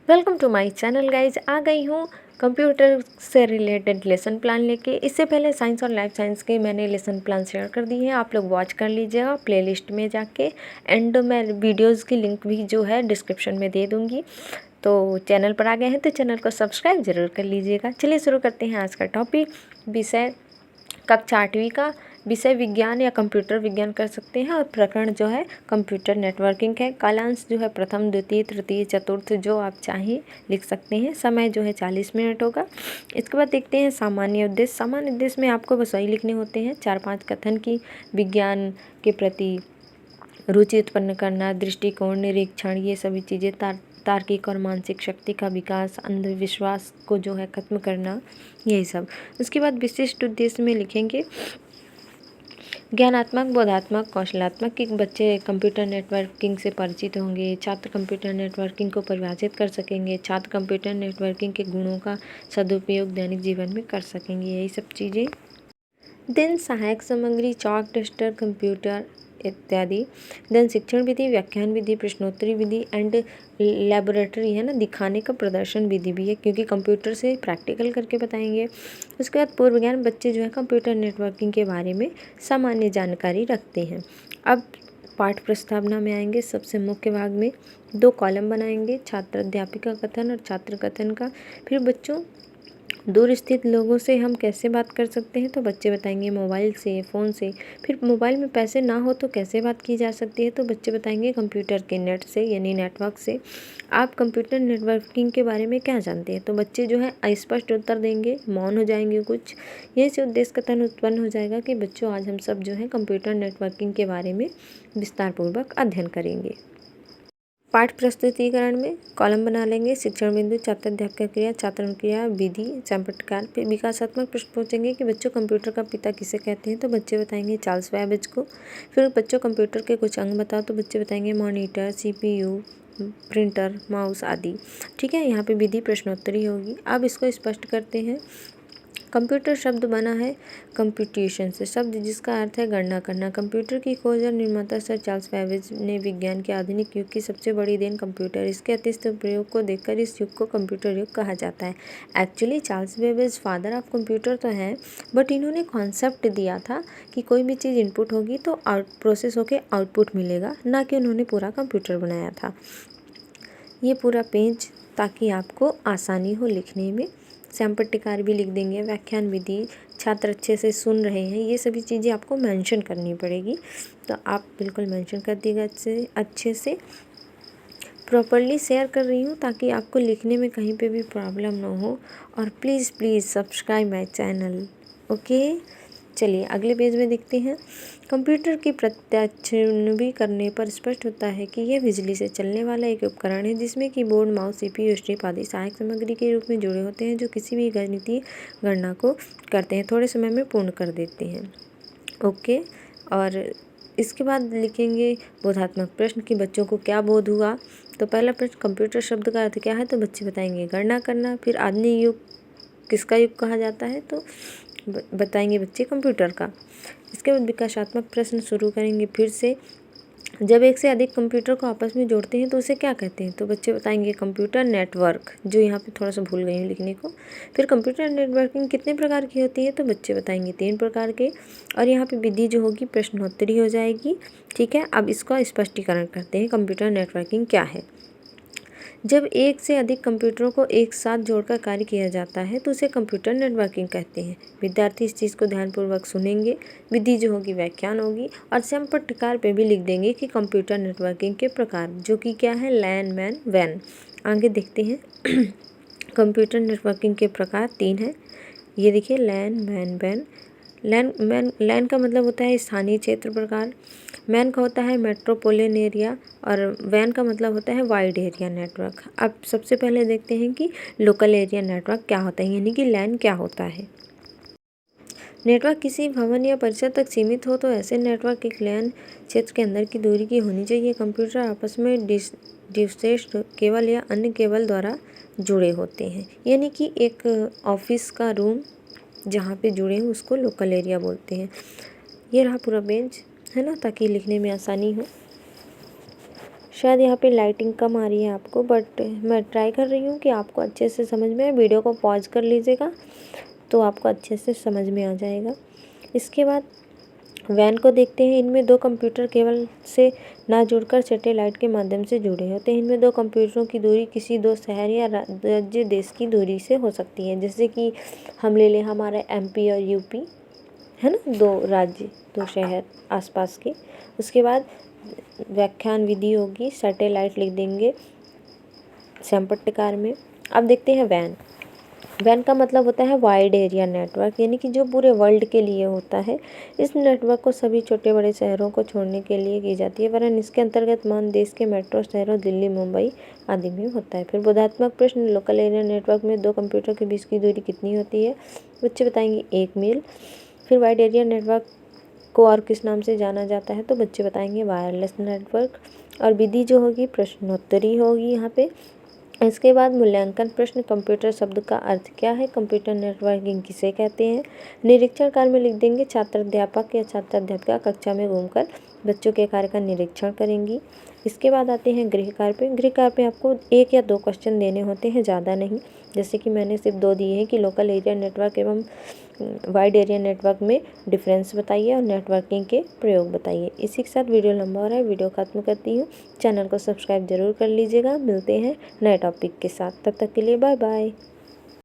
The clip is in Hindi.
Welcome to my channel guys. आ गई हूँ कंप्यूटर से रिलेटेड लेसन प्लान लेके। इससे पहले साइंस और लाइफ साइंस के मैंने लेसन प्लान शेयर कर दी है, आप लोग वॉच कर लीजिएगा प्लेलिस्ट में जाके। एंड मैं वीडियोस की लिंक भी जो है डिस्क्रिप्शन में दे दूँगी। तो चैनल पर आ गए हैं तो चैनल को सब्सक्राइब ज़रूर कर लीजिएगा। चलिए शुरू करते हैं आज का टॉपिक। विषय कक्षा 8वीं का विषय विज्ञान या कंप्यूटर विज्ञान कर सकते हैं और प्रकरण जो है कंप्यूटर नेटवर्किंग है। कालांश जो है प्रथम, द्वितीय, तृतीय, चतुर्थ जो आप चाहें लिख सकते हैं। समय जो है 40 मिनट होगा। इसके बाद देखते हैं सामान्य उद्देश्य। सामान्य उद्देश्य में आपको बस वही लिखने होते हैं 4-5 कथन की विज्ञान के प्रति रुचि उत्पन्न करना, दृष्टिकोण, निरीक्षण, ये सभी चीज़ें, तार्किक और मानसिक शक्ति का विकास, अंधविश्वास को जो है खत्म करना, यही सब। उसके बाद विशिष्ट उद्देश्य में लिखेंगे ज्ञानात्मक, बोधात्मक, कौशलात्मक कि बच्चे कंप्यूटर नेटवर्किंग से परिचित होंगे। छात्र कंप्यूटर नेटवर्किंग को परिभाषित कर सकेंगे। छात्र कंप्यूटर नेटवर्किंग के गुणों का सदुपयोग दैनिक जीवन में कर सकेंगे, यही सब चीज़ें। देन सहायक सामग्री चॉक, डस्टर, कंप्यूटर इत्यादि। देन शिक्षण विधि, व्याख्यान विधि, प्रश्नोत्तरी विधि एंड लेबोरेटरी है ना, दिखाने का प्रदर्शन विधि भी है क्योंकि कंप्यूटर से प्रैक्टिकल करके बताएंगे। उसके बाद पूर्व ज्ञान, बच्चे जो है कंप्यूटर नेटवर्किंग के बारे में सामान्य जानकारी रखते हैं। अब पाठ प्रस्तावना में आएंगे। सबसे मुख्य भाग में 2 कॉलम बनाएंगे, छात्र अध्यापिका कथन और छात्र कथन का। फिर बच्चों दूर स्थित लोगों से हम कैसे बात कर सकते हैं, तो बच्चे बताएंगे मोबाइल से, फ़ोन से। फिर मोबाइल में पैसे ना हो तो कैसे बात की जा सकती है, तो बच्चे बताएंगे कंप्यूटर के नेट से यानी नेटवर्क से। आप कंप्यूटर नेटवर्किंग के बारे में क्या जानते हैं, तो बच्चे जो है अस्पष्ट उत्तर देंगे, मौन हो जाएंगे कुछ। यही से उद्देश्य कथन उत्पन्न हो जाएगा कि बच्चों आज हम सब जो है कंप्यूटर नेटवर्किंग के बारे में विस्तारपूर्वक अध्ययन करेंगे। पाठ प्रस्तुतिकरण में कॉलम बना लेंगे, शिक्षण बिंदु, छात्र अध्यापक क्रिया, छात्र क्रिया, विधि, चैप्टर। फिर विकासात्मक प्रश्न पूछेंगे कि बच्चों कंप्यूटर का पिता किसे कहते हैं, तो बच्चे बताएंगे चार्ल्स बैबेज को। फिर बच्चों कंप्यूटर के कुछ अंग बताओ, तो बच्चे बताएंगे मॉनिटर, CPU, प्रिंटर, माउस आदि। ठीक है, यहाँ पे विधि प्रश्नोत्तरी होगी। अब इसको स्पष्ट करते हैं। कंप्यूटर शब्द बना है कंप्यूटेशन से, शब्द जिसका अर्थ है गणना करना। कंप्यूटर की खोज और निर्माता सर चार्ल्स बैबेज ने विज्ञान के आधुनिक युग की सबसे बड़ी देन कंप्यूटर, इसके अतिरिक्त प्रयोग को देखकर इस युग को कंप्यूटर युग कहा जाता है। Actually Charles Babbage father of computer तो हैं, बट इन्होंने कॉन्सेप्ट दिया था कि कोई भी चीज़ इनपुट होगी तो प्रोसेस होकर आउटपुट मिलेगा, ना कि उन्होंने पूरा कंप्यूटर बनाया था। ये पूरा पेज ताकि आपको आसानी हो लिखने में। सैंपटिकार भी लिख देंगे, व्याख्यान विधि, छात्र अच्छे से सुन रहे हैं, ये सभी चीज़ें आपको मेंशन करनी पड़ेगी। तो आप बिल्कुल मेंशन कर दिएगा अच्छे से। प्रॉपरली शेयर कर रही हूँ ताकि आपको लिखने में कहीं पे भी प्रॉब्लम ना हो। और please subscribe my channel. Okay, चलिए अगले पेज में देखते हैं। कंप्यूटर की प्रत्यक्षिणवी करने पर स्पष्ट होता है कि यह बिजली से चलने वाला एक उपकरण है जिसमें कीबोर्ड, माउस, CPU, स्ट्रिप आदि सहायक सामग्री के रूप में जुड़े होते हैं जो किसी भी गणितीय गणना को करते हैं, थोड़े समय में पूर्ण कर देते हैं। ओके, और इसके बाद लिखेंगे बोधात्मक प्रश्न कि बच्चों को क्या बोध हुआ। तो पहला प्रश्न, कंप्यूटर शब्द का अर्थ क्या है, तो बच्चे बताएंगे गणना करना। फिर आधुनिक युग किसका युग कहा जाता है, तो बताएंगे बच्चे कंप्यूटर का। इसके बाद विकासात्मक प्रश्न शुरू करेंगे फिर से। जब एक से अधिक कंप्यूटर को आपस में जोड़ते हैं तो उसे क्या कहते हैं, तो बच्चे बताएंगे कंप्यूटर नेटवर्क, जो यहाँ पे थोड़ा सा भूल गई हूँ लिखने को। फिर कंप्यूटर नेटवर्किंग कितने प्रकार की होती है, तो बच्चे बताएंगे 3 प्रकार के। और यहाँ पे विधि जो होगी प्रश्नोत्तरी हो जाएगी। ठीक है, अब इसका स्पष्टीकरण करते हैं कंप्यूटर नेटवर्किंग क्या है। जब एक से अधिक कंप्यूटरों को एक साथ जोड़कर कार्य किया जाता है तो उसे कंप्यूटर नेटवर्किंग कहते हैं। विद्यार्थी इस चीज़ को ध्यानपूर्वक सुनेंगे। विधि जो होगी व्याख्यान होगी और सैंपटिकार पे भी लिख देंगे कि कंप्यूटर नेटवर्किंग के प्रकार, जो कि क्या है, लैन, मैन, वैन। आगे देखते हैं। कंप्यूटर नेटवर्किंग के प्रकार 3 हैं। ये देखिए, लैन, मैन, वैन। लैन का मतलब होता है स्थानीय क्षेत्र प्रकार, मैन का होता है मेट्रोपोलिटन एरिया, और वैन का मतलब होता है वाइड एरिया नेटवर्क। अब सबसे पहले देखते हैं कि लोकल एरिया नेटवर्क क्या होता है, यानी कि लैन क्या होता है। नेटवर्क किसी भवन या परिसर तक सीमित हो तो ऐसे नेटवर्क एक लैन क्षेत्र के अंदर की दूरी की होनी चाहिए। कंप्यूटर आपस में डिस्टेंस केबल या अन्य केबल द्वारा जुड़े होते हैं, यानी कि एक ऑफिस का रूम जहाँ पे जुड़े हैं उसको लोकल एरिया बोलते हैं। ये रहा पूरा पेज, है ना, ताकि लिखने में आसानी हो। शायद यहाँ पे लाइटिंग कम आ रही है आपको, बट मैं ट्राई कर रही हूँ कि आपको अच्छे से समझ में आए। वीडियो को पॉज कर लीजिएगा तो आपको अच्छे से समझ में आ जाएगा। इसके बाद वैन को देखते हैं। इनमें 2 कंप्यूटर केबल से ना जुड़कर सैटेलाइट के माध्यम से जुड़े होते हैं। इनमें 2 कंप्यूटरों की दूरी किसी 2 शहर या राज्य देश की दूरी से हो सकती है। जैसे कि हम ले लें हमारा MP और UP, है ना, 2 राज्य 2 शहर आसपास के। उसके बाद व्याख्यान विधि होगी, सैटेलाइट लिख देंगे श्यामपट्टिकार में। अब देखते हैं वैन। वैन का मतलब होता है वाइड एरिया नेटवर्क, यानी कि जो पूरे वर्ल्ड के लिए होता है। इस नेटवर्क को सभी छोटे बड़े शहरों को छोड़ने के लिए की जाती है, वरन इसके अंतर्गत मान देश के मेट्रो शहरों दिल्ली, मुंबई आदि में होता है। फिर बोधात्मक प्रश्न, लोकल एरिया नेटवर्क में 2 कंप्यूटर के बीच की दूरी कितनी होती है? बच्चे बताएंगे 1 मील। फिर वाइड एरिया नेटवर्क को और किस नाम से जाना जाता है? तो बच्चे बताएंगे वायरलेस नेटवर्क। और विधि जो होगी प्रश्नोत्तरी होगी यहाँ पे। इसके बाद मूल्यांकन प्रश्न, कंप्यूटर शब्द का अर्थ क्या है? कंप्यूटर नेटवर्किंग किसे कहते हैं? निरीक्षण कार्य में लिख देंगे छात्र अध्यापक या छात्र अध्यापिका कक्षा में घूमकर बच्चों के कार्य का निरीक्षण करेंगी। इसके बाद आते हैं गृह कार्य पे। गृह कार्य पे आपको 1 या 2 क्वेश्चन देने होते हैं, ज़्यादा नहीं। जैसे कि मैंने सिर्फ 2 दिए हैं कि लोकल एरिया नेटवर्क एवं वाइड एरिया नेटवर्क में डिफरेंस बताइए और नेटवर्किंग के प्रयोग बताइए। इसी के साथ वीडियो लंबा हो रहा है, वीडियो खत्म करती हूँ। चैनल को सब्सक्राइब जरूर कर लीजिएगा। मिलते हैं नए टॉपिक के साथ, तब तक के लिए बाय बाय।